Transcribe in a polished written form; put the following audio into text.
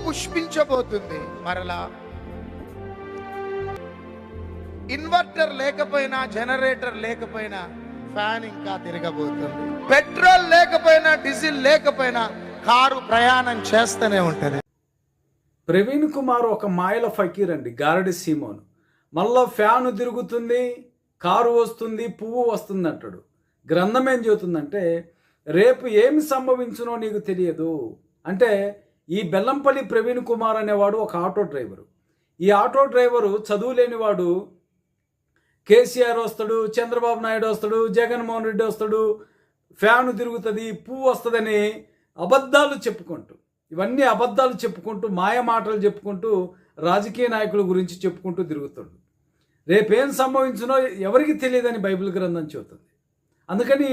పుష్పించబోతుంది. మరలా ఇన్వర్టర్ లేకపోయినా, జనరేటర్ లేకపోయినా ఫ్యాన్ ఇంకా తిరగబోతుంది. పెట్రోల్ లేకపోయినా, డీజిల్ లేకపోయినా కారు ప్రయాణం చేస్తూనే ఉంటుంది. ప్రవీణ్ కుమార్ ఒక మాయల ఫకీర్ అండి, గారడి సీమోను. మళ్ళా ఫ్యాను తిరుగుతుంది, కారు వస్తుంది, పువ్వు వస్తుంది అంటాడు. గ్రంథం ఏం చెబుతుందంటే రేపు ఏమి సంభవించునో నీకు తెలియదు. అంటే ఈ బెల్లంపల్లి ప్రవీణ్ కుమార్ అనేవాడు ఒక ఆటో డ్రైవరు. ఈ ఆటో డ్రైవరు చదువు లేనివాడు. కేసీఆర్ వస్తాడు, చంద్రబాబు నాయుడు వస్తాడు, జగన్మోహన్ రెడ్డి వస్తాడు, ఫ్యాను తిరుగుతుంది, పువ్వు వస్తుందని అబద్ధాలు చెప్పుకుంటూ, ఇవన్నీ అబద్ధాలు చెప్పుకుంటూ, మాయ మాటలు చెప్పుకుంటూ, రాజకీయ నాయకుల గురించి చెప్పుకుంటూ తిరుగుతాడు. రేపేం సంభవించునో ఎవరికి తెలియదని బైబిల్ గ్రంథం చెబుతుంది. అందుకని